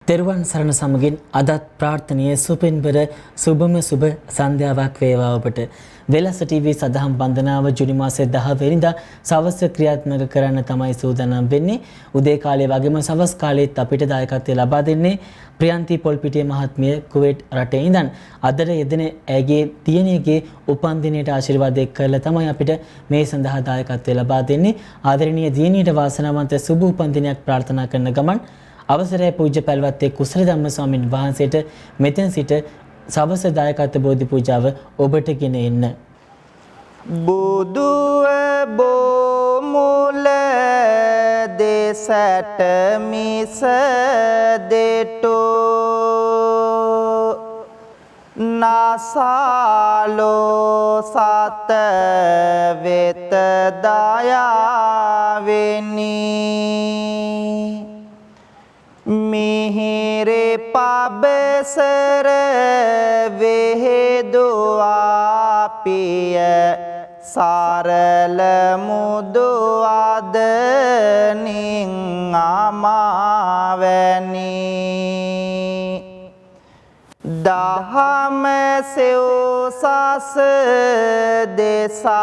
තෙරුවන් සරණ සමගින් අදත් ප්‍රාර්ථනීය සුපින්බර සුබම සුබ සන්ධ්‍යාවක් වේවා ඔබට. වෙලස ටීවී සදහම් බන්ධනාව ජුනි මාසයේ 10 වෙනිදා සවස් ක්‍රියාත්මක කරන්න තමයි සූදානම් වෙන්නේ. උදේ කාලේ වගේම සවස් කාලේත් අපිට දායකත්වය ලබා දෙන්නේ ප්‍රියන්ති පොල්පිටිය මහත්මිය කුවේට් රටේ ඉඳන්. අදට යෙදෙන ඇගේ දියණියගේ උපන්දිනයට ආශිර්වාද කරලා තමයි අපිට මේ සඳහා දායකත්වය ලබා දෙන්නේ. ආදරණීය දියණියට වාසනාවන්ත සුබ උපන්දිනයක් ප්‍රාර්ථනා කරන ගමන් අවසරයි පූජ්‍ය පැල්වත්තේ කුසල ධම්ම ස්වාමීන් වහන්සේට මෙතෙන් සිට සවස දායකත්ව බෝධි පූජාව ඔබට ගෙන එන්න. බුදුව බොමුල දෙසට මිස දෙටෝ නාසාලෝ සත වෙත දයාවෙනි මිහිරේ පබසර වේදුවා පිය සරල මුදු අදනින් අමාවැනි දහම සෙව්සස් දෙසාලවතුරු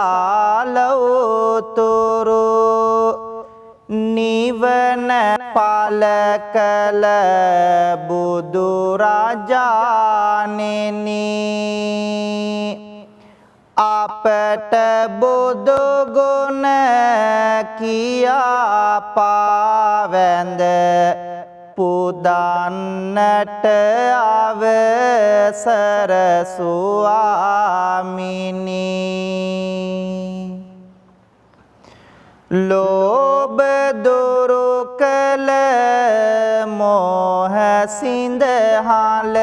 නිවන පල කළ බුදුරජාණෙනි අපට බුදු ගුණ කියා පාවැඳ පුදන්නට අවසර ස්වාමිනි ලෝභ දුරු කළ මෝහ සිඳහල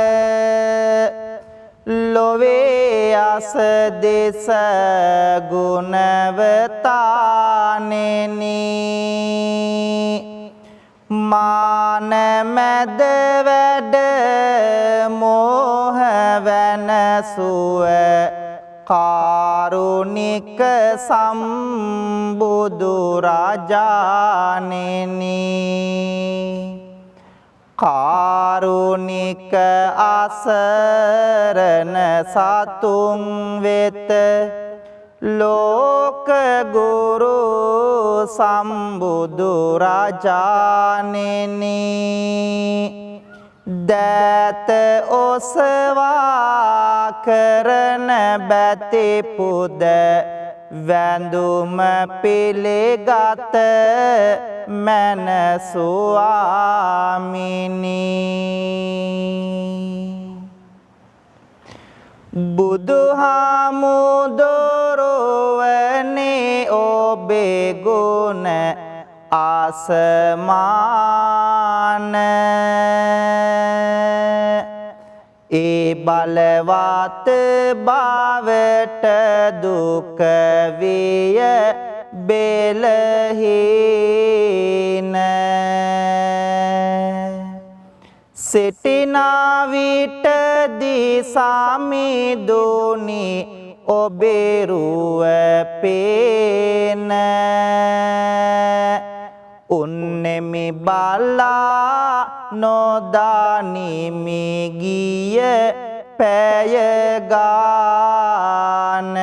ලොවේ අස දෙස ගුණවතානෙනි මාන මැද වැඩ මෝහ වෙනසුව කාරුණික සම්බුදු රජාණෙනි කාරුණික අසරණ සතුන් වෙත ලෝක ගුරු සම්බුදු රජාණෙනි දත ඔසවා කරන බැති පුද වැඳුම පිළිගත මන ස්වාමිනි බුදුහාමුදුරුවනේ ඔබේ ගුණ ආසමාන ඒ බලවත් බවට දුක විය බෙලහීන සිටිනා විටදී සමිඳුනි ඔබේ රුව පේන උන්නෙමි බලා නොදානිමි ගිය පැය ගාන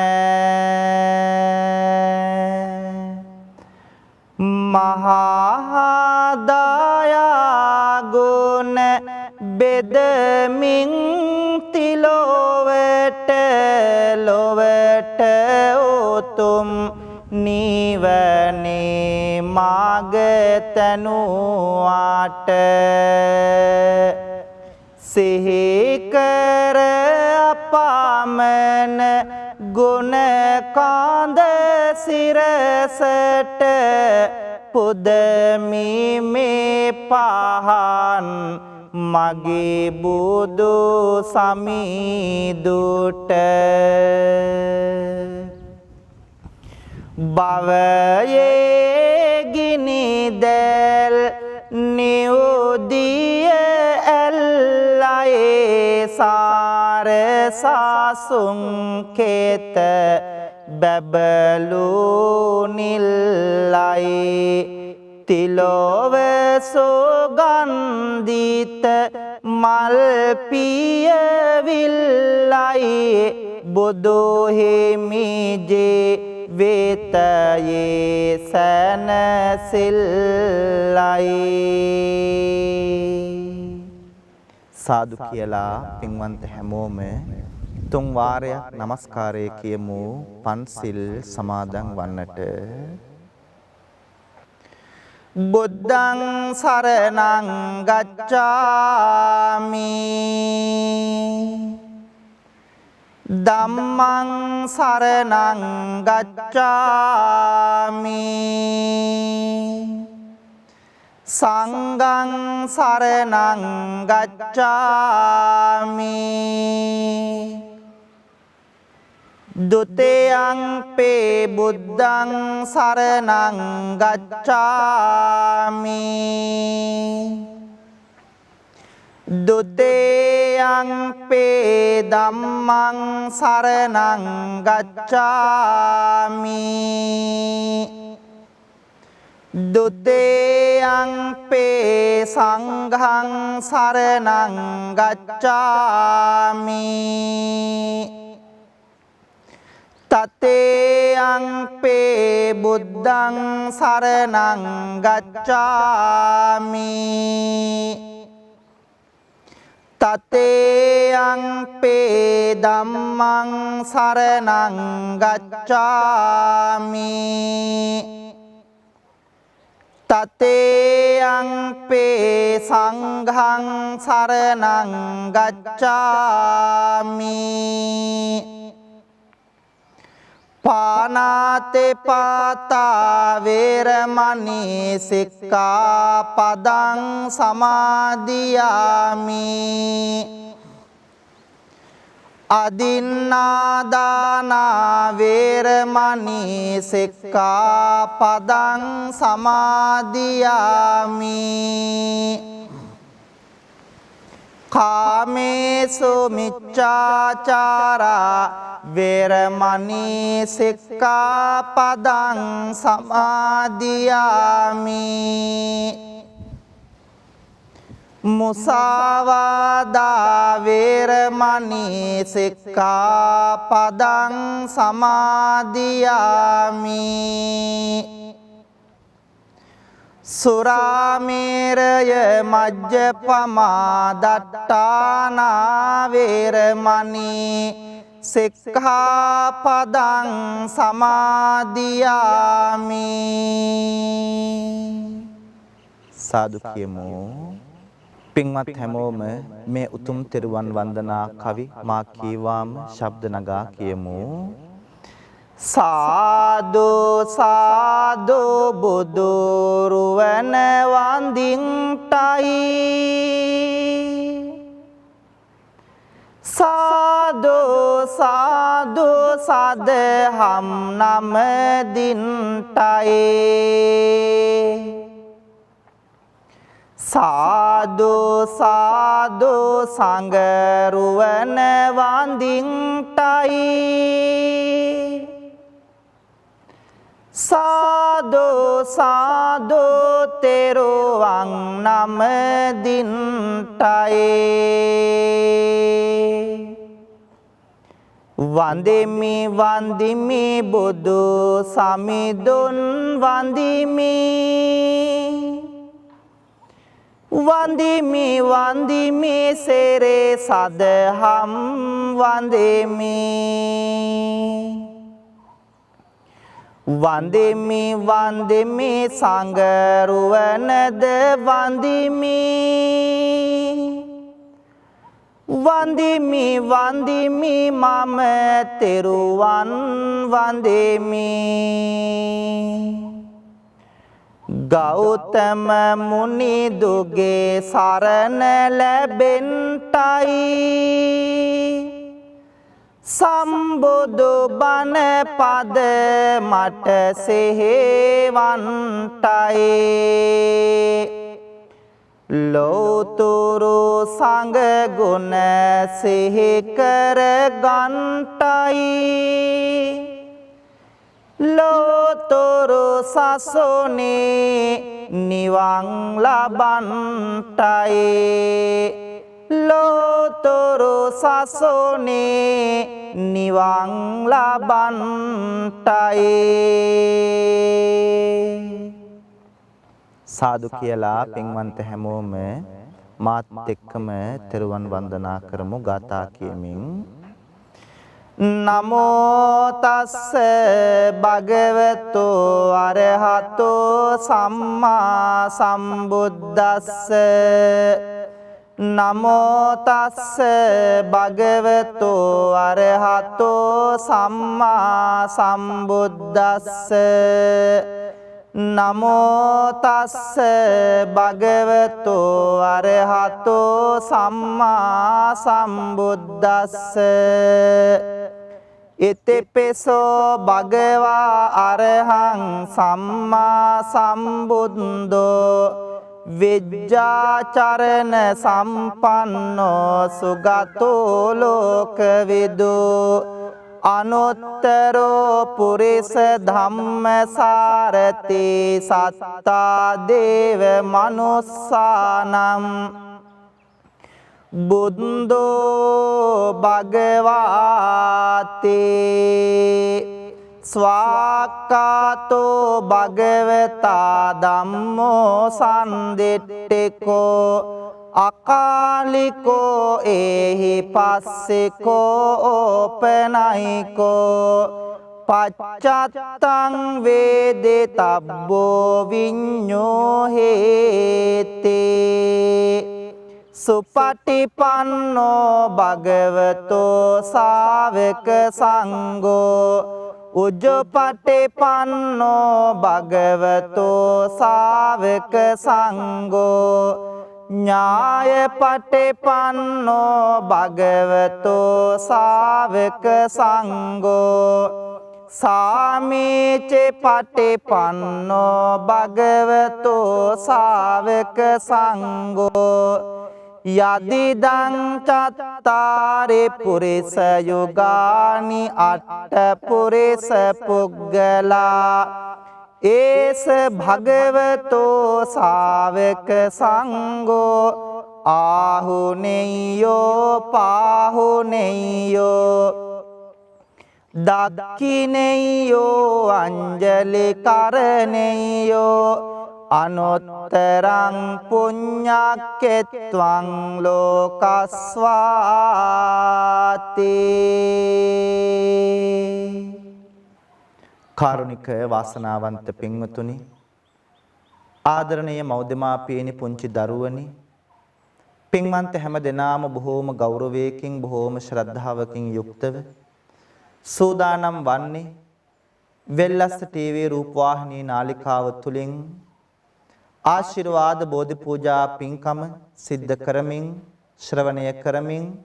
මහා දයා ගුණ බෙදමින් තිලොවට ලොවට උතුම් නිවනේ මාග තනුවාට සිහි කර අපමණ ගුණ කාන්ද සිරසට පුදමි මේ පහන් මගේ බුදු සමිඳුට භවයේ ගිනි දැල් නියුදිය ඇල්ලයේ සාර සාසුන් කෙත බැබලු නිල්ලයි තිලොව සුගන්ධිත මල් පියවිල්ලයි බුදු හිමිජේ වේතයේ සැනසෙල්ලයි. සාදු කියලා පින්වන්ත හැමෝම තුන් වාරයක් নমස්කාරය කියමු පන්සිල් සමාදන් වන්නට. බුද්ධං සරණං ගච්ඡාමි ධම්මං සරණං ගච්ඡාමි සංඝං සරණං ගච්ඡාමි ဒုတိယံ පේ බුද්ධං සරණං ගච්ඡාමි ဒုတိယံ පේ ධම්මං සරණං ගච්ඡාමි ဒုတိယံ පේ සංඝං සරණං ගච්ඡාමි තතේයං පේ බුද්ධං සරණං ගච්ඡාමි තතේයං පේ ධම්මං සරණං ගච්ඡාමි තතේයං පේ සංඝං සරණං ගච්ඡාමි පානාති පාතා වේරමණී සික්ඛාපදං සමාදියාමි අදින්නාදාන වේරමණී සික්ඛාපදං සමාදියාමි කාමේසු මිච්ඡාචාරා වේරමණී සික්ඛාපදං සමාදියාමි මුසාවාදා වේරමණී සික්ඛාපදං සමාදියාමි සුරාමේරය මජ්ජපමා දට්ඨානා වේරමණී සික්ඛාපදං සමාදියාමි. සාදු කියමු. පින්වත් හැමෝම මේ උතුම් තෙරුවන් වන්දනා කවි මා කීවාම ශබ්ද නගා කියමු. සාදු සාදු බුදු රුවන වන්දින්ටයි සාදු සාදු සදහම් නමදින්ටයි සාදු සාදු සංගරුවන වන්දින්ටයි සාදු සාදු තෙරුවන් නමදින්ටයි වන්දිමි වන්දිමි බුදු සමිඳුන් වන්දිමි වන්දිමි වන්දිමි සෙරේ සදහම් වන්දිමි වන්දිමි වන්දිමි සංගරුවනද වන්දිමි වන්දිමි වන්දිමි මම තෙරුවන් වන්දිමි ගෞතම මුනි දුගේ සරණ ලැබෙන්ටයි සම්බුදු බණ පද මට සෙහෙවන්ටයි ලෝතුරු සංඝ ගුණ සිහි කර ගන්ටයි ලෝතුරු සසුනේ නිවන් ලබන්ටයි ලෝතුරු සසුනේ නිවන් ලබන්ටයි සාදු කියලා පින්වන්ත හැමෝම මාත් එක්කම තෙරුවන් වන්දනා කරමු ගාථා කියමින් නමෝ තස්ස භගවතු අරහතෝ සම්මා සම්බුද්දස්ස නමෝ තස්ස භගවතු අරහතෝ සම්මා සම්බුද්දස්ස නමෝ තස්ස භගවතු අරහතෝ සම්මා සම්බුද්දස්ස ඉතිපිසෝ භගවා අරහං සම්මා සම්බුද්දෝ විජ්ජාචරණ සම්පන්නෝ සුගතෝ ලෝකවිදු අනුත්තරෝ පුරිස ධම්මසාරති සත්තා දේව මනුස්සානම් බුද්ධෝ භගවාති ස්වාක්ඛාතෝ භගවතා ධම්මෝ සම්දිට්ඨිකෝ අකාලිකෝ ඒහි පස්සිකෝ ඕපනයිකෝ පච්චත්තං වේදිතබ්බෝ විඤ්ඤෝ හේති සුපටිපන්නෝ භගවතෝ ශාවක සංඝෝ උජ්ජපටිපන්නෝ භගවතෝ ශාවක සංඝෝ ඥායපටිපන්නෝ භගවතෝ ශාවක සංඝෝ සාමීච පටිපන්නෝ භගවතෝ ශාවක සංඝෝ යදිදං චත්තාරි පුරිස යුගානි අට්ඨ පුරිස පුග්ගලා ඒස භගවතෝ ශාවක සංඝෝ ආහුනේයෝ පාහුනේයෝ දක්ඛිනේයෝ අංජලි කරණේයෝ අනුත්තරං පුඤ්ඤක්කෙත්වං ලෝකස්වාති කාරුණික වාසනාවන්ත පින්වතුනි ආදරණීය මව්දෙමාපියනි පුංචි දරුවනි පින්වන්ත හැම දෙනාම බොහෝම ගෞරවයකින් බොහෝම ශ්‍රද්ධාවකින් යුක්තව සූදානම් වන්නේ වෙල්ලස්ස ටීවී රූපවාහිනී නාලිකාව තුලින් ආශිර්වාද බෝධි පූජා පින්කම සිද්ධ කරමින් ශ්‍රවණය කරමින්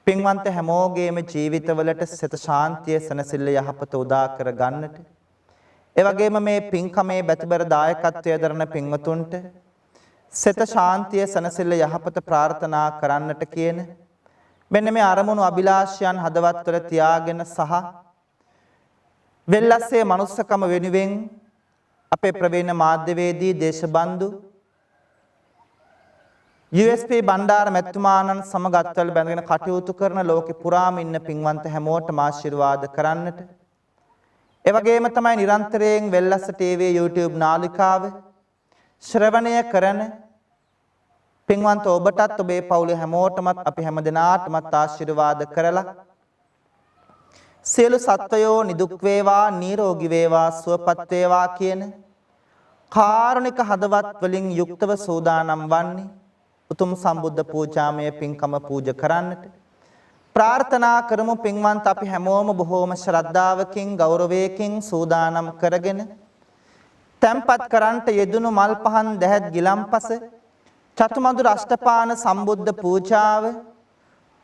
පින්වන්ත හැමෝගේම ජීවිතවලට සිත ශාන්තිය සනසිල්ල යහපත උදා කර ගන්නට ඒ වගේම මේ පින්කමේ බැතිබර දායකත්වයේ දරන පින්වතුන්ට සිත ශාන්තිය සනසිල්ල යහපත ප්‍රාර්ථනා කරන්නට කියන මෙන්න මේ අරමුණු අභිලාෂයන් හදවත්වල තියාගෙන සහ වෙල්ලස්සේ මනුස්සකම වෙනුවෙන් අපේ ප්‍රවීණ මාධ්‍යවේදී දේශබන්දු USP බණ්ඩාර මැතිතුමාණන් සමග අත්වල බැඳගෙන කටයුතු කරන ලෝකෙ පුරාම ඉන්න පින්වන්ත හැමෝටම ආශිර්වාද කරන්නට ඒ වගේම තමයි නිරන්තරයෙන් වෙල්ලස්ස ටීවී YouTube නාලිකාව ශ්‍රවණය කරන පින්වන්ත ඔබටත් ඔබේ පවුලේ හැමෝටමත් අපි හැමදෙනාටමත් ආශිර්වාද කරලා සියලු සත්වයෝ නිදුක් වේවා නිරෝගී වේවා සුවපත් වේවා කියන කාරුණික හදවත් වලින් යුක්තව සූදානම් වන්නේ උතුම් සම්බුද්ධ පූජාමය පින්කම පූජා කරන්නට ප්‍රාර්ථනා කරමු පින්වන්ත අපි හැමෝම බොහෝම ශ්‍රද්ධාවකින් ගෞරවයකින් සූදානම් කරගෙන තැන්පත් කරන්ට යෙදුණු මල් පහන් දැහැත් ගිලම්පස චතුමදුර අෂ්ටපාන සම්බුද්ධ පූජාව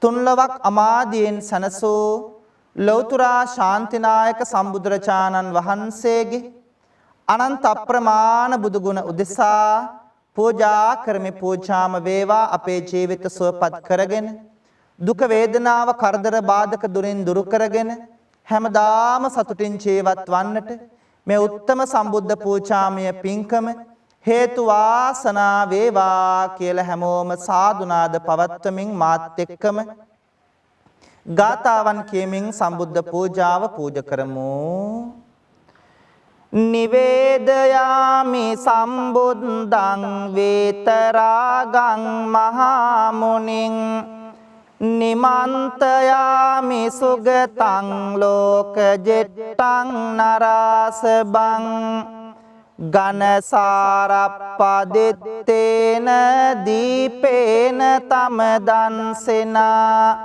තුන්ලවක් අමාදියෙන් සනසෝ ලෞතුරා ශාන්තිනායක සම්බුදුරජාණන් වහන්සේගේ අනන්ත අප්‍රමාණ බුදුගුණ උදෙසා පූජා කරමි පූජාම වේවා අපේ ජීවිත සුවපත් කරගෙන දුක වේදනාව කරදර බාධක දුරින් දුරු කරගෙන හැමදාම සතුටින් ජීවත් වන්නට මේ උත්තම සම්බුද්ධ පූජාමය පින්කම හේතු වාසනා වේවා කියලා හැමෝම සාදුනාද පවත්වමින් මාත් එක්කම ගාතාවන් කියමින් සම්බුද්ධ පූජාව පූජ කරමු. නිවේදයාමි සම්බුද්ධං වේතරාගං මහා මුනිං නිමන්තයාමි සුගතං ලෝකජෙට්ටං නරාසබං ගනසාරප්පදිත්තේන දීපේන තමදන්සෙනා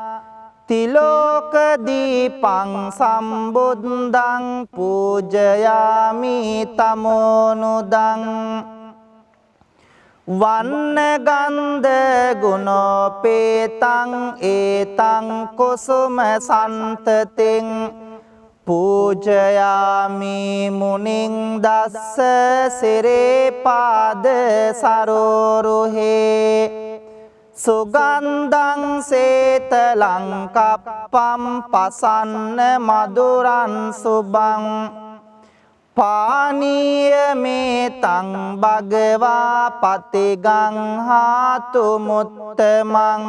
තිලෝක දීපං සම්බුද්ධං පූජයාමි තමෝනුදං වන්න ගන්ධ ගුණෝපේතං ඒතං කුසුම සන්තතින් පූජයාමි මුනිං දස්ස සිරේපාද සරෝරුහේ සුගන්ධං සේතලං කප්පම් පසන්න මధుරං සුබං පානීයමේතං භගවා පතිගං හාතු මුත්තමං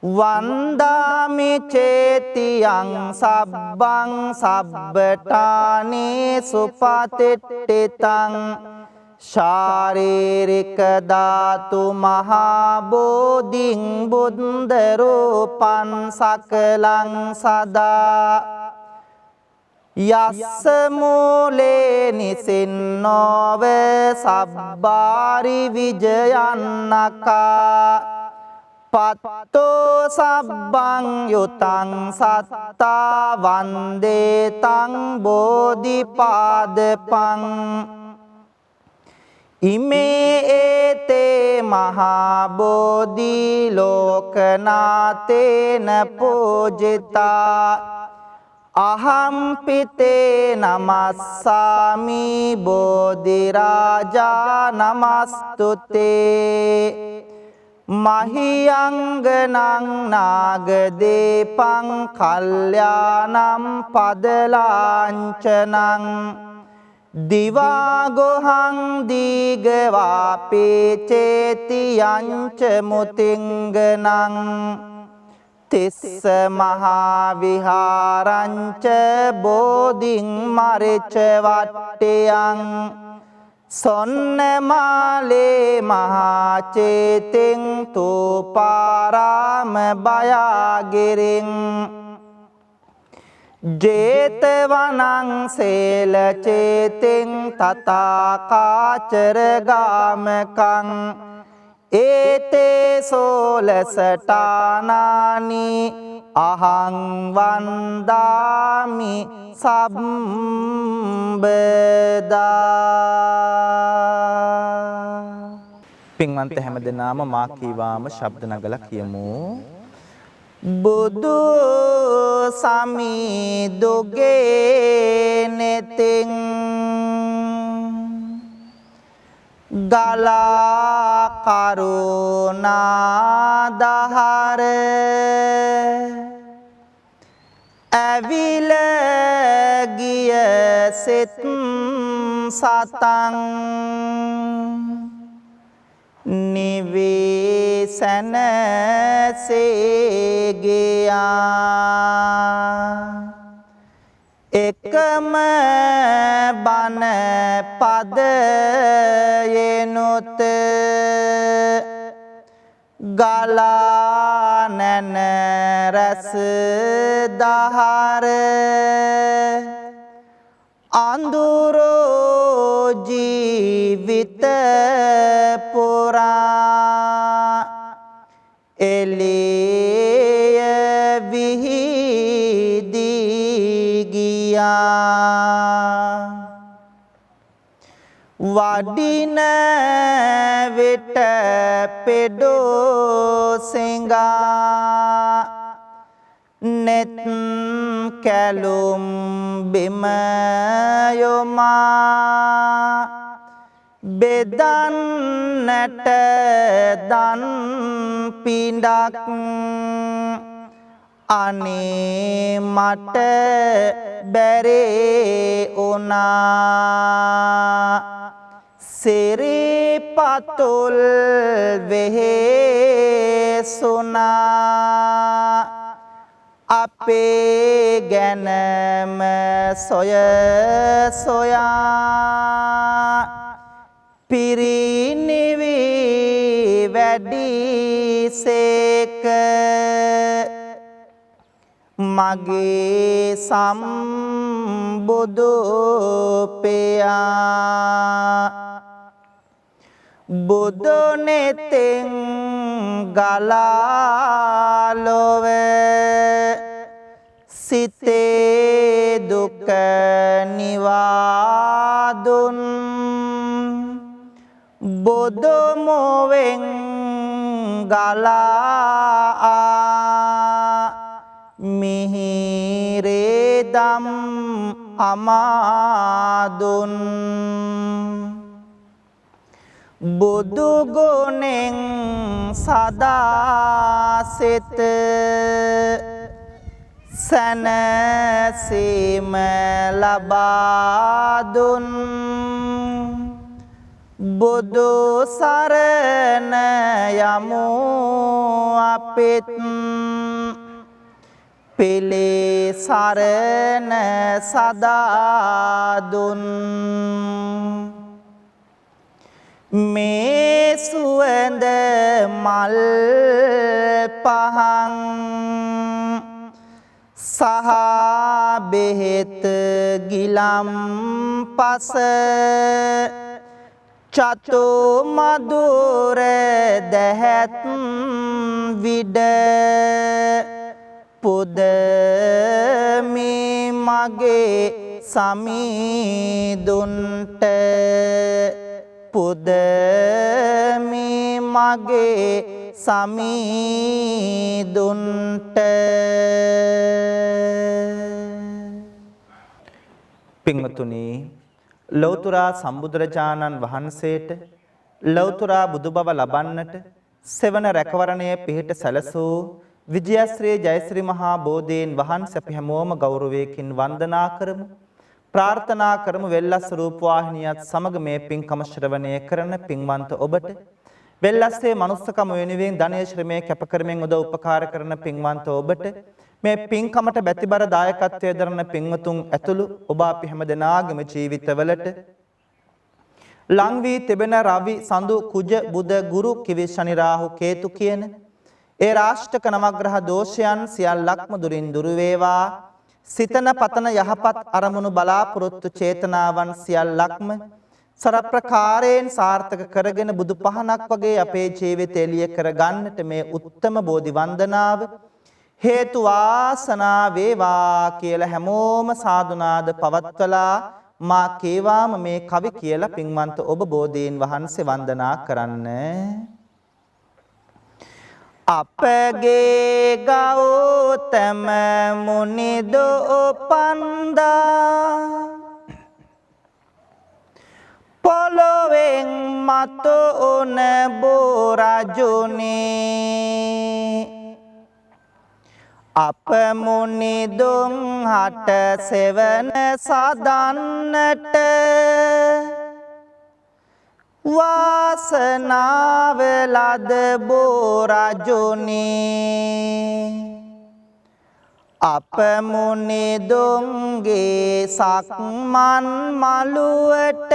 වන්දාමි චේතියං සබ්බං සබ්බටානේ සුපතිට්ඨිතං ශාරීරික ධාතු මහා බෝධිං බුද්ධ රූපං සකලං සදා යස්ස මූලේ නිසින්නෝව සබ්බාරි විජයන්නකා පත්තෝ සබ්බං යුතං සත්තා වන්දේතං බෝධිපාදපං ඉමේ ඒතේ මහා බෝධි ලෝකනාතේන පූජිතා අහම්පිතේ නමස්සාමි බෝධි රාජා නමස්තුතේ මහියංගනං නාගදීපං කල්යාණං පදලාංචනං දිවාගොහං දීගවාපේ චේතියංච මුතිංගනං තිස්ස මහා විහාරංච බෝධින් මරිච වට්ටයං සොන්නමාලේ මහා චේතින් තූපාරාම බයාගිරින් ජේතවනං සේල චේතින් තථාකාචර ගාමකං ඒතේ සෝලසටානානි අහං වන්දාමි සම්බදා. පින්වන්ත හැමදෙනාම මා කීවාම ශබ්ද නගලා කියමු. බුදු සමිදුගේ නෙතින් ගලා කරුණාදහර ඇවිල ගිය සිත් සතං නිවේසන සේගයා එකම බණ පදයෙනුත ගලා නැන රස දහර අඳුරෝ ජීවිත පුරා එළිය විහිදී ගියා වඩින විට පෙඩෝ සිඟා නෙත් කැලුම් බිම යොමා බෙදන්නට දන් පිඬක් අනේ මට බැරේ උනා සිරිපතුල් වෙහෙසුනා අපේ ගැනම සොය සොයා පිරිනිවි වැඩිසේක මගේ සම්බුදු පියා බුදු නෙතෙන් ගලා ලොව සිතේ දුක නිවාදුන් බුදු මොවෙන් ගලා මිහිරේ දම් අමාදුන් බුදු ගුණෙන් සදා සිත සැනසීම ලබා දුන් බුදු සරණ යමු අපිත් පෙළේ සරණ සදා දුන් මේ සුවඳ මල් පහන් සහ බෙහෙත් ගිලම් පස චතු මధుර දැහැත් විඩ පුදමි මගේ සමීදුන්ට පුදමි මගේ සමීදුන්ට පින්වතුනි ලෞතුරා සම්බුදුරජාණන් වහන්සේට ලෞතුරා බුදු බව ලබන්නට සෙවන රැකවරණය පිහිට සැලසූ විජයශ්‍රී ජයශ්‍රී මහා බෝධීන් වහන්සේ අපි හැමෝම ගෞරවයෙන් වන්දනා කරමු ප්‍රාර්ථනා කරමු වෙල්ලස් රූපවාහිනියත් සමග මේ පින්කම ශ්‍රවණය කරන පින්වන්ත ඔබට වෙල්ලස්සේ මනුස්සකම වෙනුවෙන් ධනය ශ්‍රමයේ කැප කරමින් උදව් උපකාර කරන පින්වන්ත ඔබට මේ පින්කමට බැතිබර දායකත්වයේ දරන පින්වතුන් ඇතුළු ඔබ අපි හැම දෙනාගේම ජීවිතවලට ලං වී තිබෙන රවි සඳු කුජ බුද ගුරු කිවි ශනි රාහු කේතු කියන ඒ රාෂ්ටක නවග්‍රහ දෝෂයන් සියල්ලක්ම දුරින් දුරු වේවා සිතන පතන යහපත් අරමුණු බලාපොරොත්තු චේතනාවන් සියල්ලක්ම සරප්‍රකාරයෙන් සාර්ථක කරගෙන බුදු පහනක් වගේ අපේ ජීවිතය එළිය කර ගන්නට මේ උත්තම බෝධි වන්දනාව හේතු වාසනා වේවා කියලා හැමෝම සාදුනාද පවත්වලා මා කේවාම මේ කවි කියලා පින්වන්ත ඔබ බෝධීන් වහන්සේ වන්දනා කරන්න. අපගේ ගෞතම මුනිදෝ පන්දා පොළොවෙන් මතු උන බෝරජුනේ අප මුනිදුන් හට සෙවන සදන්නට වාසනාව ලද බෝරජුනේ අප මුනිදුන්ගේ සක්මන් මළුවට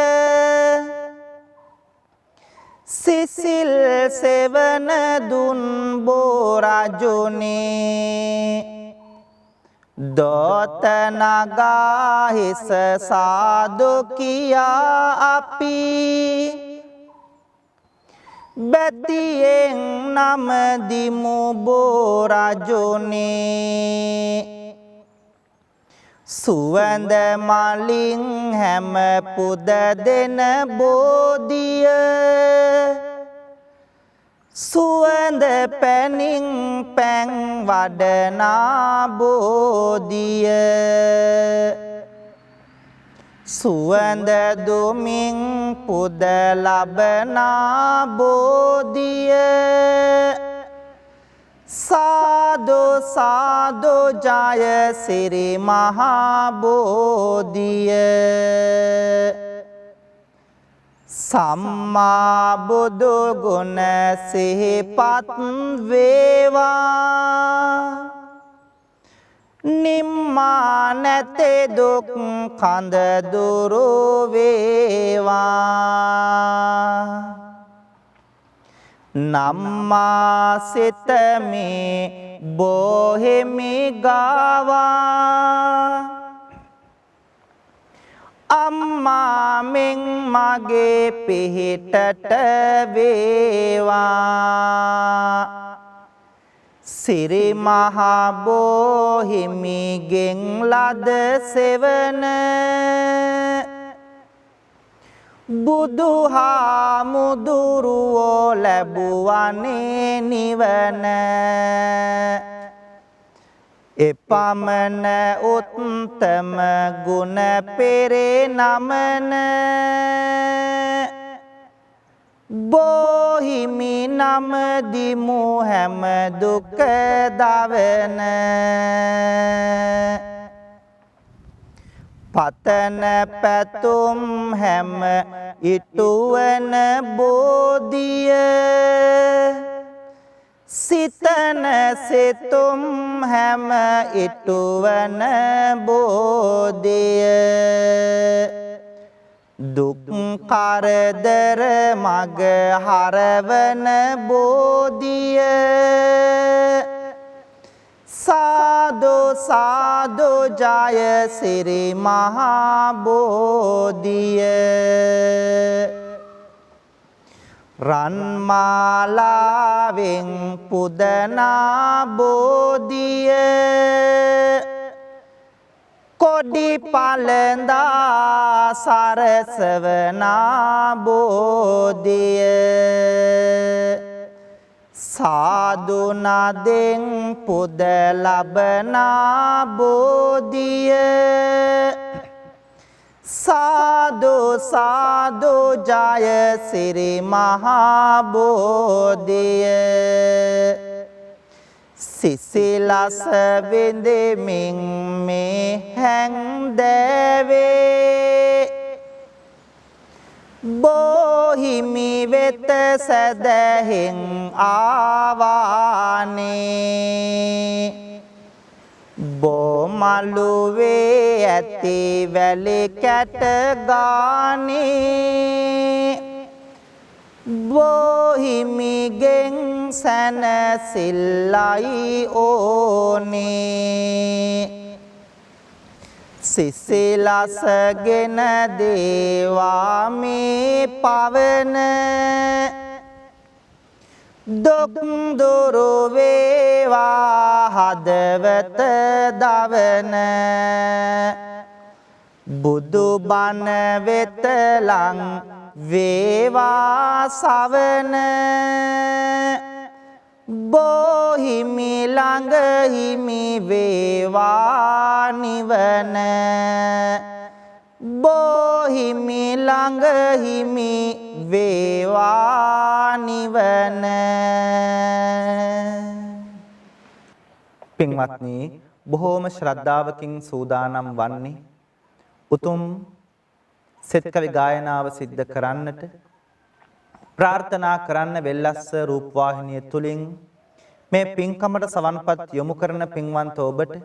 සිසිල් සෙවන දුන් බෝරජුනේ දොත නගා හිස සාදු කියා අපි බැතියෙන් නම දිමු බෝරජුනේ සුවඳ මලින් හැම පුද දෙන බෝධිය සුවඳ පැනින් පැන් වඩනා බෝධිය සුවඳ දුමින් පුද ලබනා බෝධිය සාදු සාදු ජය සිරි මහා බෝධිය සම්මා බුදු ගුණ සිහිපත් වේවා නිම්මා නැතේ දුක් කඳ දුරු වේවා නම්මා සිතමේ බොහෙමි ගාවා අම්මා මෙන් මගේ පිහිටට වේවා සිරි මහා බෝහිමිගෙන් ලද සෙවන බුදුහාමුදුරුවෝ ලැබුවනේ නිවන එපමණ උත්තම ගුණ පෙරේ නමන බෝහිමි නමදිමු හැම දුක දවන පතන පැතුම් හැම ඉටුවන බෝධිය සිතන සිතුම් හැම ඉටුවන බෝධිය දුක් කරදර මග හරවන බෝධිය සාදු සාදු ජය සිරි මහා බෝධිය රන්මාලාවෙන් පුදනා බෝධිය කොඩි පළඳා සරසවනා බෝධිය සාදු නදෙන් පුද ලබනා බෝධිය සාදු සාදු ජය සිරි මහා බෝධිය සිසිලස විඳෙමින් මේ හැන්දෑවේ බෝහිමි වෙත සැදැහෙන් ආවානේ බෝමළුවේ ඇති වැලි කැට ගානේ බෝහිමිගෙන් සැනසිල්ලයි ඕනේ සිසිලසගෙන දේවා මේ පවන දුක් දුරු වේවා හදවත දවන බුදු බණ වෙත ලං වේවා සවන බෝහිමි ළඟ හිමි වේවා නිවන බෝහිමි ළඟ හිමි වේවා නිවන පින්වත්නි බොහෝම ශ්‍රද්ධාවකින් සූදානම් වන්නේ උතුම් සෙත් කවි ගායනාව සිද්ධ කරන්නට ප්‍රාර්ථනා කරන්න වෙල්ලස්ස රූපවාහිනිය තුලින් මේ පින්කමට සවන්පත් යොමු කරන පින්වන්ත ඔබට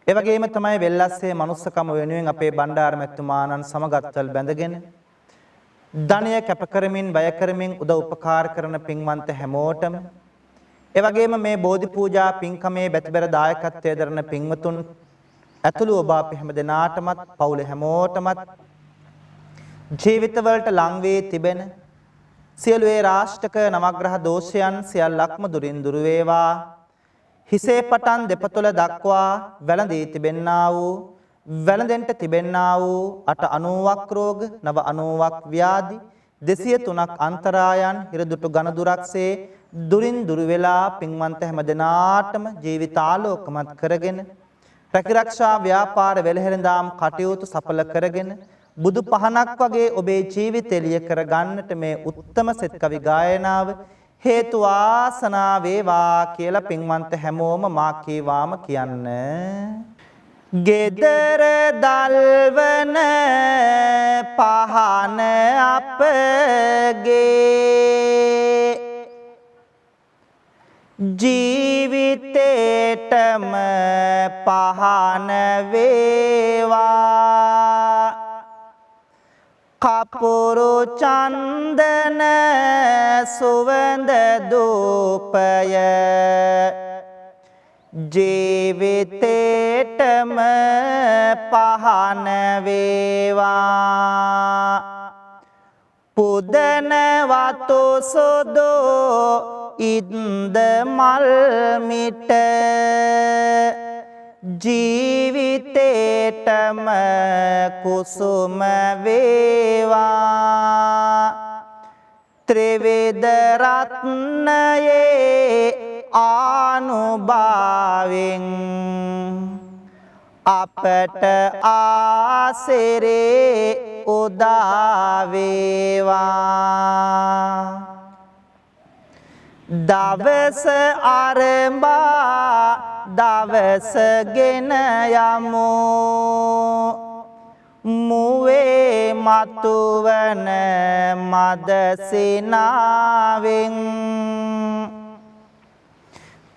ඒ වගේම තමයි වෙල්ලස්සේ මනුස්සකම වෙනුවෙන් අපේ බණ්ඩාර මැතිතුමාණන් සමගත්වල් බැඳගෙන ධනය කැප කරමින් වැය කරමින් උදව් උපකාර කරන පින්වන්ත හැමෝටම ඒ වගේම මේ බෝධි පූජා පින්කමේ බැතිබර දායකත්වයේ දරන පින්වතුන් ඇතුළු ඔබ අප හැම දෙනාටමත් පවුල හැමෝටමත් ජීවිතවලට ලං වී තිබෙන සියලු ඒ රාෂ්ටක නවග්‍රහ දෝෂයන් සියල්ලක්ම දුරින් දුර වේවා හිසේ පටන් දෙපතුල දක්වා වැළඳී තිබෙන්නා වූ වැළඳෙන්ට තිබෙන්නා වූ 890ක් රෝග 990ක් ව්‍යාධි 203ක් අන්තරායන් හිරදුටු ඝනදුරක්සේ දුරින් දුර වෙලා පින්වන්ත හැම දෙනාටම ජීවිතාලෝකමත් කරගෙන රැකිරක්ෂා ව්‍යාපාර වෙළහෙළඳාම් කටයුතු සඵල කරගෙන බුදු පහනක් වගේ ඔබේ ජීවිතය එළිය කර ගන්නට මේ උත්තම සෙත් කවි ගායනාව හේතු වාසනා වේවා කියලා පින්වන්ත හැමෝම මා කීවාම කියන්න. ගෙදර දල්වන පහන අපගේ ජීවිතේටම පහන වේවා. කපුරු චන්දන සුවඳ දූපය ජීවිතේටම පහන වේවා. පුදන වතු සුදු ඉන්ද මල් මිට ජීවිතේටම කුසුම වේවා. ත්‍රිවිධ රත්නයේ ආනුභාවෙන් අපට ආසිරේ උදා වේවා. දවස අරඹා දවස ගෙන යමු මුවේ මතුවන මදසිනාවෙන්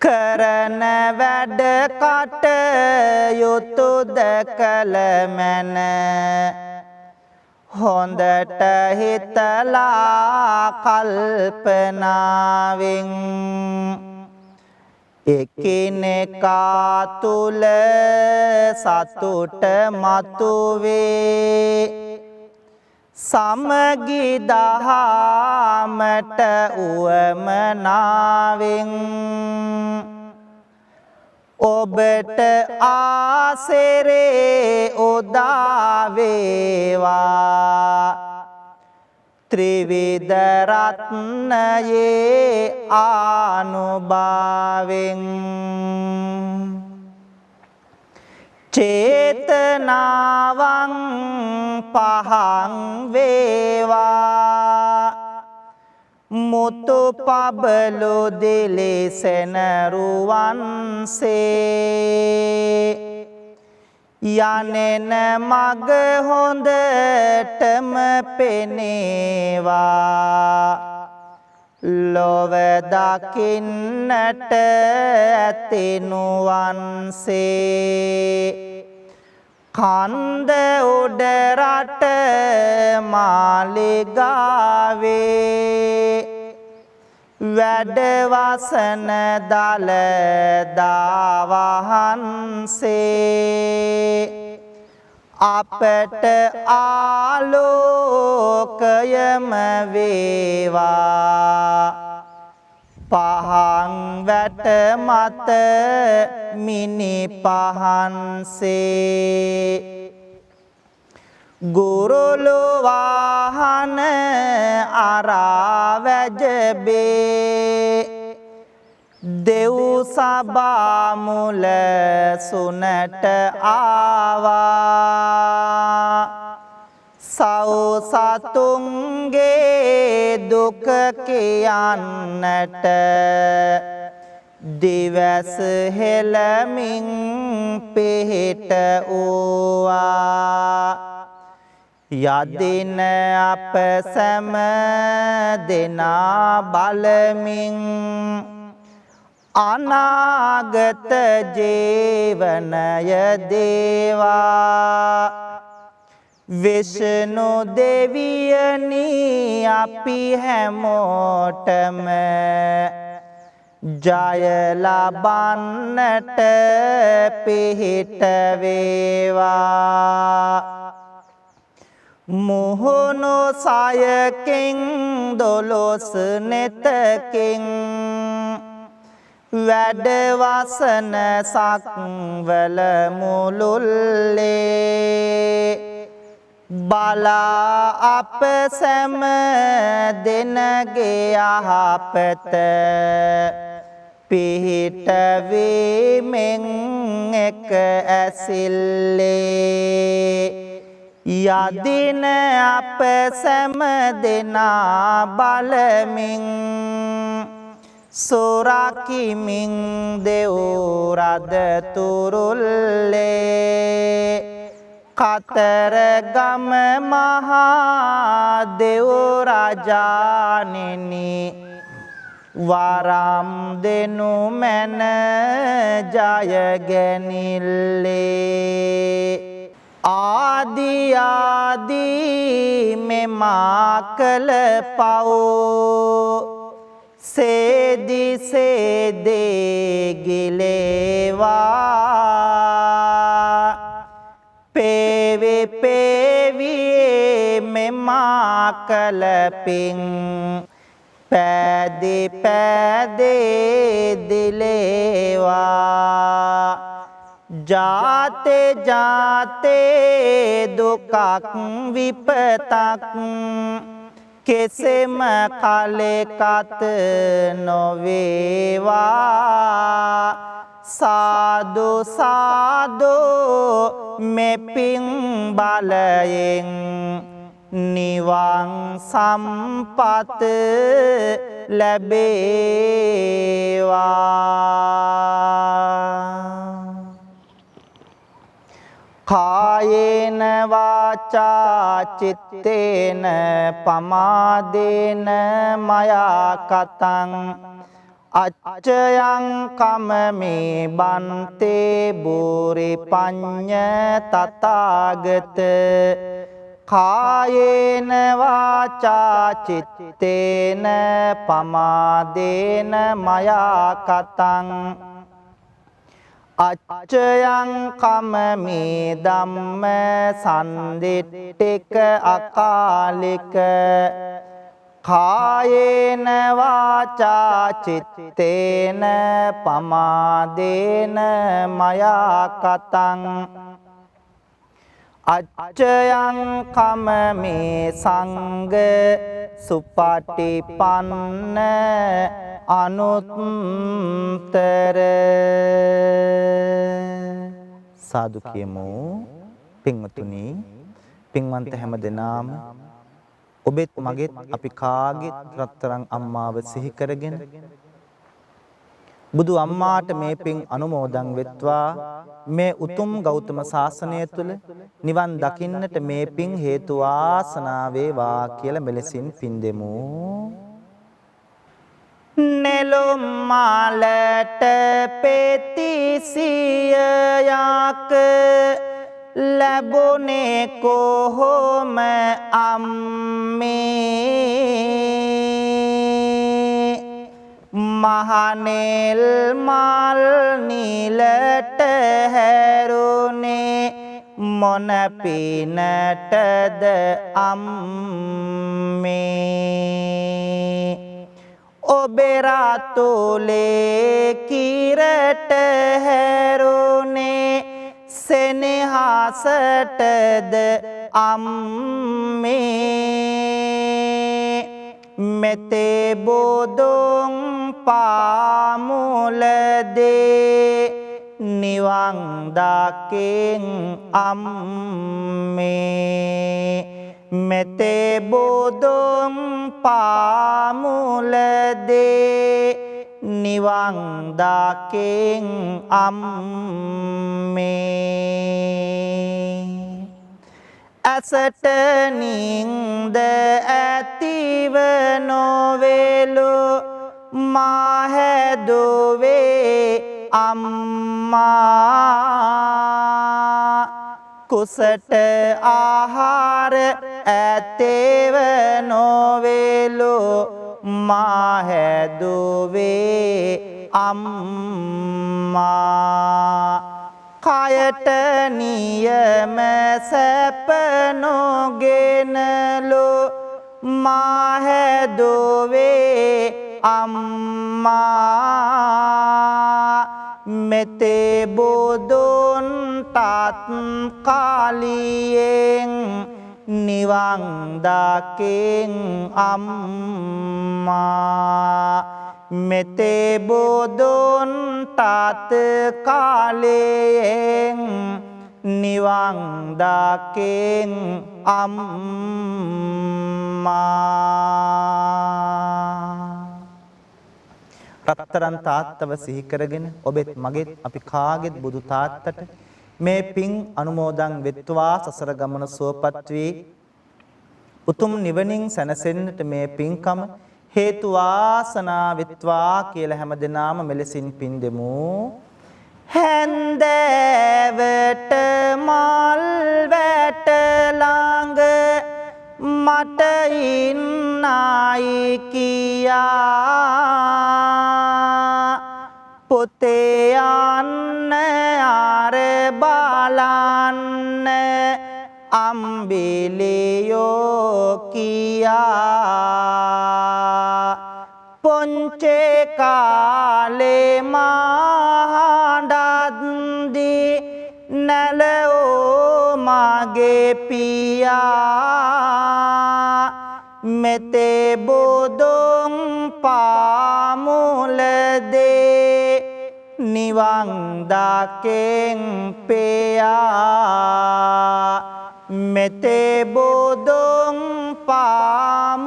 කරන වැඩ කටයුතුද කළ මැන හොඳට හිතලා කල්පනාවෙන් එකිනෙකා තුල සතුට මතුවේ සමගි දහමට උවමනාවෙන් ඔබට ආසිරේ උදා වේවා. ත්‍රිවිධ රත්නයේ ආනුභාවෙන් චේතනාවන් පහන් වේවා. මුතු පබලු දිලිසෙන රුවන්සේ යනෙන මග හොඳටම පෙනේවා. ලොව දකින්නට ඇතිනුවන්සේ කන්ද උඩ රට මාලිගාවේ වැඩවසන දළදා වහන්සේ අපට ආලෝකයම වේවා. පහන් වැට මත මිනි පහන්සේ ගුරුළු වාහන අරා වැජබේ දෙව් සභා මුල සුනට ආවා. සව් සතුන්ගේ දුක කියන්නට දිවැස හෙළමින් පිහිට වූවා. යදින අප සැම දෙනා බලමින් අනාගත ජීවනය දේවා. විෂ්ණු දෙවියනි අපි හැමෝටම ජය ලබන්නට පිහිට වේවා. මුහුණු සයකින් දොළොස් නෙතකින් වැඩවසන සක්වල මුළුල්ලේ බලා අප සැම දෙනගේ යහපත පිහිට වීමෙන් එක ඇසිල්ලේ යදින අප සැම දෙනා බලමින් සොරකිමින් දෙව් රද තුරුල්ලේ කතරගම මහා දෙව් රජාණෙනි වරම් දෙනු මැන ජයගැනිල්ලේ ආදී මෙමා කළ පව් සේදි සේදේ ගිලේවා පේවි පේවියේ මෙමා කළ පිං පැදි පැදේ දිලේවා ජාතේ ජාතේ දුකක් විපතක් කෙසෙම කලෙකත නොවේවා සාදු සාදු මෙපින් බලයෙන් නිවන් සම්පත ලැබේවා කායේන වාචා චිත්තේන පමාදේන මයා කතං අච්චයං කමමේ බන්තේ බෝරි පඤ්ඤ තථාගත කායේන වාචා චිත්තේන පමාදේන මයා කතං අච්චයං කමමේ ධම්ම සම්දිට්ඨික අකාලික කායේන වාචා චිත්තේන පමාදේන මයා කතං අච්චයං කමමේ සංඝ සුපටිපන්න අනුත්තර සාදු කියමු පින්වතුනි පින්වන්ත හැම දෙනාම ඔබෙත් මගෙත් අපි කාගෙත් රත්තරන් අම්මාව සිහි කරගෙන බුදු අම්මාට මේ පින් අනුමෝදන් වෙත්වා මේ උතුම් ගෞතම සාසනය තුල නිවන් දකින්නට මේ පින් හේතු වාසනා වේවා කියලා මෙලෙසින් පින් දෙමු නෙළුම් මාලට පෙතිසියක් ලැබුණේ කොහොම අම්මේ මහනෙල් මල් නිලට හැරුණේ මොන පිනටද අම්මේ ඔබේ රාතුලේ කිරට හැරුණේ සෙනෙහසටද අම්මේ මෙතේ බොදුන් පාමුලදේ නිවන් දකින් අම්මේ මෙතේ බොදුන් පාමුලදේ නිවන් දකින් අම්මේ ඇසට නින්ද ඇතිව නොවේලු මා හැදුවේ අම්මා කුසට ආහාර ඇතේව නොවේලු මා හැදුවේ අම්මා කයට නියම සැප නොගෙනලු මා හැදුවේ අම්මා මෙතේ බුදුන් තත් කාලියෙන් නිවන් දකින් අම්මා මෙතේ බුදුන් තත් කාලයෙන් නිවන් දකින් අම්මා. රත්තරන් තාත්තව සිහි කරගෙන ඔබෙත් මගෙත් අපි කාගෙත් බුදු තාත්තට මේ පින් අනුමෝදන් වෙත්වා සසර ගමන සුවපත් වී උතුම් නිවනින් සැනසෙන්නට මේ පින්කම හේතු වාසනා වෙත්වා කියලා හැමදෙනාම මෙලෙසින් පින් දෙමු. හැන්දෑවට මල් වැට ළඟ මට ඉන්නයි කියා පොතේ යන්න ආර බලන්න අම්බිලියෝ කියා පොන්චේ කාලේ මහඬද්දි නැලෝ මගේ පියා මෙතේ බොදොන් පාමුලදේ නිවන් දකින් පෙයා මෙතේ බොදොන් පාමුලදේ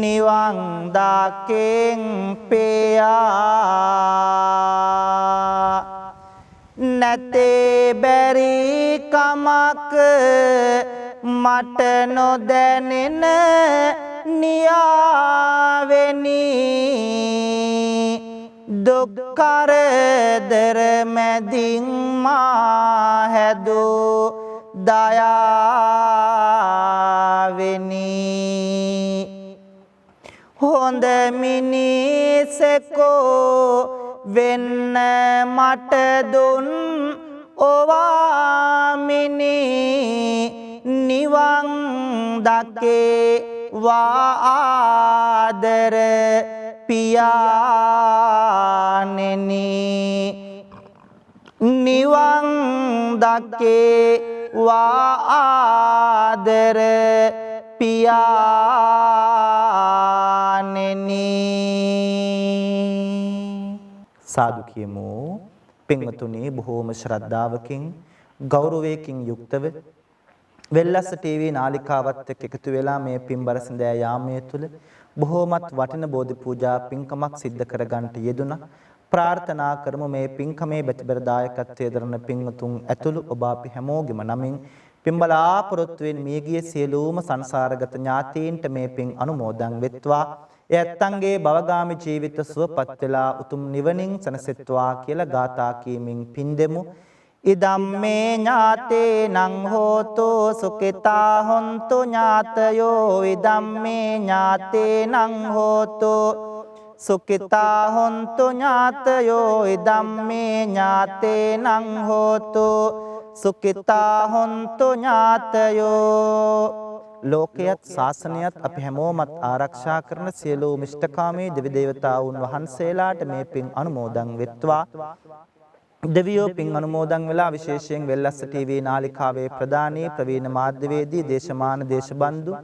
නිවන් දකින් පෙයා නැතේ බැරි කමක් මට නොදැනෙන නියාවෙනි දුක් කරදර මැදින් මා හැදූ දයාවෙනි හොඳ මිනිසෙකෝ වෙන්න මට දුන් ඔවාමිනි නිවන් දකේ වාදර පියාණෙනි නිවන් දකේ වාදර පියාණෙනි සාදු කියමු. පින්වතුනි බොහෝම ශ්‍රද්ධාවකින් ගෞරවයකින් යුක්තව වෙල්ලස්ස ටීවී නාලිකාවත් එක්ක එකතු වෙලා මේ පින්බර සඳෑ යාමයේ තුල බොහෝමත් වටින බෝධි පූජා පින්කමක් සිද්ධ කරගන්නට යෙදුණා. ප්‍රාර්ථනා කරමු මේ පින්කමේ බෙතබර දායකත්වයේ දරන පින්වතුන් ඇතුළු ඔබ අපි හැමෝගෙම නමින් පින්බලාපොරොත්තු වෙන මියගිය සියලුම සංසාරගත ඥාතීන්ට මේ පින් අනුමෝදන් වෙත්වා. එයත්න්ගේ භවගාමී ජීවිත සුවපත් වෙලා උතුම් නිවනින් සැනසෙත්වා කියලා ගාථා කීමින් පින් දෙමු. ඉදම්මේ ඥාතේනං හෝතු සුඛිතා හොන්තු ඥාතයෝ ඉදම්මේ ඥාතේනං හෝතු සුඛිතා හොන්තු ඥාතයෝ ඉදම්මේ ඥාතේනං හෝතු සුඛිතා හොන්තු ඥාතයෝ ලෝකයත් ශාසනයත් අපි හැමෝමත් ආරක්ෂා කරන සියලු මිෂ්ඨකාමී දෙවි දේවතාවුන් වහන්සේලාට මේ පින් අනුමෝදන් වෙත්වා. දෙවියෝ පින් අනුමෝදන් වෙලා විශේෂයෙන් වෙල්ලස්ස ටීවී නාලිකාවේ ප්‍රධානී ප්‍රවීණ මාධ්‍යවේදී දේශමාන දේශබන්දු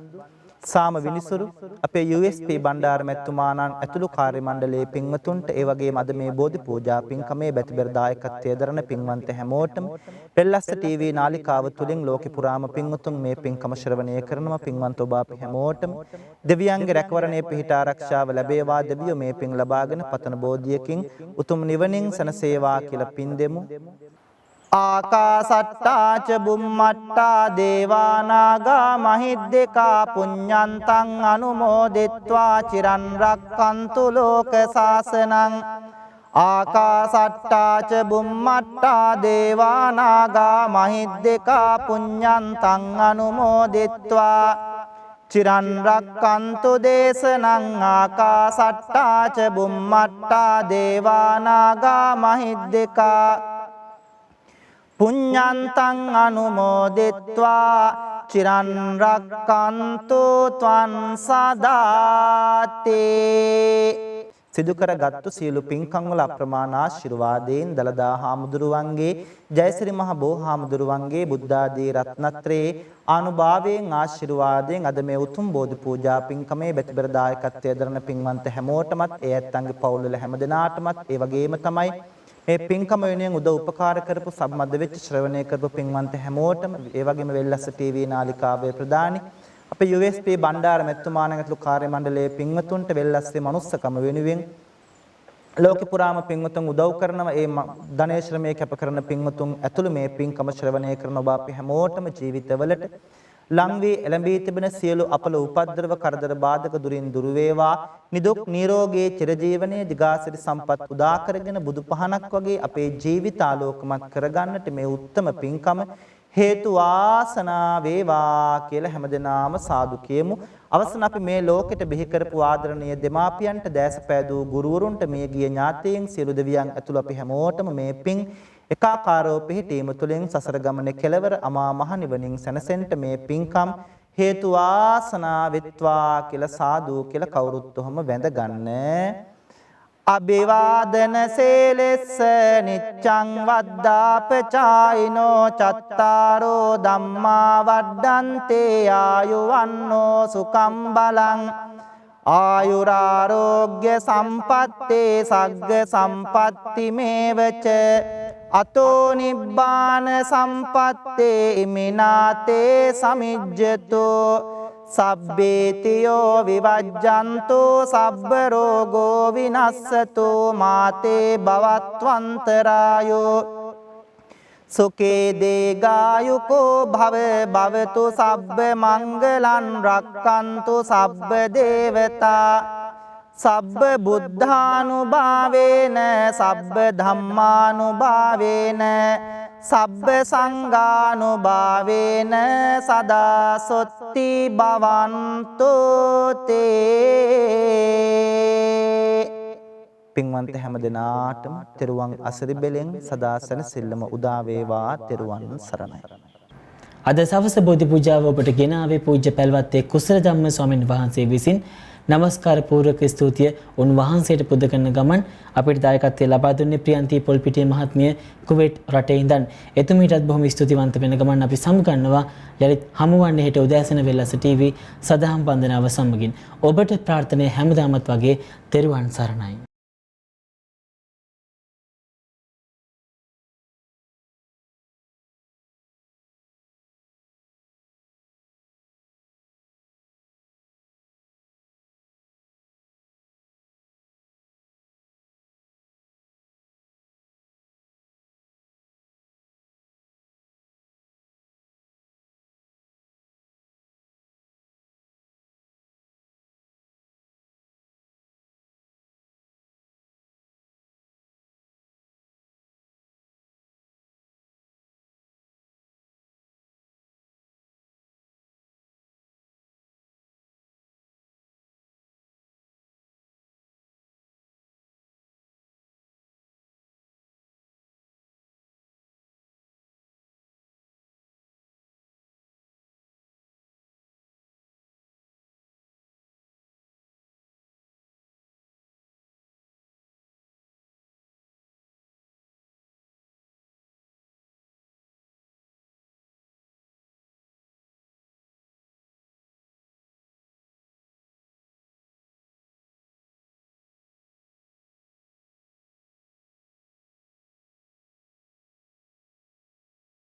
සාම විනිසුරු අපේ USP බණ්ඩාර මැතිතුමාණන් ඇතුළු කාර්ය මණ්ඩලයේ පින්වතුන්ට ඒ වගේම අද මේ බෝධි පූජා පින්කමේ බැතිබර දායකත්වයේ දරන පින්වන්ත හැමෝටම වෙල්ලස්ස ටීවී නාලිකාව තුලින් ලෝකෙ පුරාම පින්වතුන් මේ පින්කම ශ්‍රවණය කරනවා. පින්වන්ත ඔබ අපි හැමෝටම දෙවියන්ගේ රැකවරණය පිහිට ආරක්ෂාව ලැබේවා. දෙවියෝ මේ පින් ලබාගෙන පතන බෝධියකින් උතුම් නිවනින් සැනසේවා කියලා පින් දෙමු. ආකාසට්ටා ච බුම්මට්ටා දේවා නාග මහිද්దికා පුඤ්ඤන්තං අනුමෝදිත්වා චිරන් රක්칸තු ලෝක සාසනං ආකාසට්ටා ච බුම්මට්ටා දේවා නාග මහිද්దికා පුඤ්ඤන්තං අනුමෝදිත්වා චිරන් රක්칸තු දේශනං ආකාසට්ටා ච බුම්මට්ටා දේවා නාග මහිද්దికා පුඤ්ඤන්තං අනුමෝදිත්වා චිරන් රක්칸තු ත්වං සදාති. සිදු කරගත්තු සියලු පින්කම් වල අප්‍රමාණ ආශිර්වාදයෙන් දලදා හාමුදුරුවන්ගේ ජයසිරි මහ බෝ හාමුදුරුවන්ගේ බුද්ධාදී රත්නත්‍රයේ ආනුභාවයෙන් ආශිර්වාදයෙන් අද මේ උතුම් බෝධි පූජා පින්කමේ බෙතබර දායකත්වයේ දරන පින්වන්ත හැමෝටමත් ඒ ඇත්තන්ගේ පවුල් වල හැමදෙනාටමත් ඒ වගේම තමයි මේ පින්කම වෙනුවෙන් උදව් උපකාර කරපු සම්බන්ධ වෙච්ච ශ්‍රවණය කරපු පින්වන්ත හැමෝටම ඒ වගේම වෙල්ලස්ස ටීවී නාලිකාවේ ප්‍රදානි අපේ USP බණ්ඩාර මෙතුමාණන් ඇතුළු කාර්ය මණ්ඩලයේ පින්වතුන්ට වෙල්ලස්සේ මනුස්සකම වෙනුවෙන් ලෝකේ පුරාම පින්වතුන් උදව් කරනවා. ඒ ධනේ ශ්‍රමයේ කැප කරන පින්වතුන් ඇතුළු මේ පින්කම ශ්‍රවණය කරන ඔබ අපි හැමෝටම ජීවිතවලට ලං වී එළඹී තිබෙන සියලු අපල උපද්‍රව කරදර බාධක දුරින් දුර වේවා. නිදුක් නිරෝගී චිරජීවනයේ දිගාසිරි සම්පත් උදා කරගෙන බුදු පහනක් වගේ අපේ ජීවිත ආලෝකමත් කරගන්නට මේ උත්තම පින්කම හේතු වාසනා වේවා කියලා හැමදෙනාම සාදු කියමු. අවසන් අපි මේ ලෝකෙට බිහි කරපු ආදරණීය දෙමාපියන්ට දැසපෑදූ ගුරුවරුන්ට මේ ගිය ඥාතීන් සියලු දෙවියන් ඇතුළු අපි හැමෝටම මේ පින් එකාකාරව පිහිටීම තුළින් සසර ගමනේ කෙලවර අමා මහ නිවනින් සැනසෙන්න මේ පින්කම් හේතු වාසනා වෙත්වා කියලා සාදු කියලා කවුරුත් ඔහම වැඳ ගන්න. අභිවාදන සේලෙස්ස නිච්ඡං වද්දාපචායිනෝ චත්තාරෝ ධම්මා වඩ්ඩන්තේ ආයුවන්නෝ සුකම් බලං ආයුරාරෝග්‍ය සම්පත්තේ සග්ග සම්පatti මේවච අතෝ නිබ්බාන සම්පත්තේ ඉමිනාතේ සමිජ්ජතෝ සබ්බේතියෝ විවජ්ජන්තෝ සබ්බ රෝගෝ විනස්සතෝ මාතේ භවත්වන්තරායෝ සුකේ දේගායුකෝ භව භවතු සබ්බ මංගලං රක්칸තු සබ්බ දේවතා සබ්බ බුද්ධානුභාවේන සබ්බ ධම්මානුභාවේන සබ්බ සංඝානුභාවේන සදා සොත්ති භවන්තෝ තේ. පින්වන්ත හැම දිනාටම තෙරුවන් අසරි බෙලෙන් සදා සැනසෙල්ලම උදා වේවා. තෙරුවන් සරණයි. අද සවස බෝධි පූජාව ඔබට ගෙන ආවේ පූජ්‍ය පැල්වත්තේ කුසල ධම්ම ස්වාමීන් වහන්සේ විසින් නමස්කාර පූර්වක ස්තුතිය උන්වහන්සේට පුද කරන ගමන් අපිට දායකත්වය ලබා දුන්නේ ප්‍රියන්ති පොල්පිටිය මහත්මිය කුවේට් රටේ ඉඳන්. එතුමීටත් බොහොම ස්තුතිවන්ත වෙන ගමන් අපි සමුගන්නවා. යලිත් හමුවන්නේ හෙට උදෑසන වෙල්ලස ටීවී සදහම් වන්දනාව සමගින්. ඔබට ප්‍රාර්ථනා හැමදාමත් වගේ තෙරුවන් සරණයි.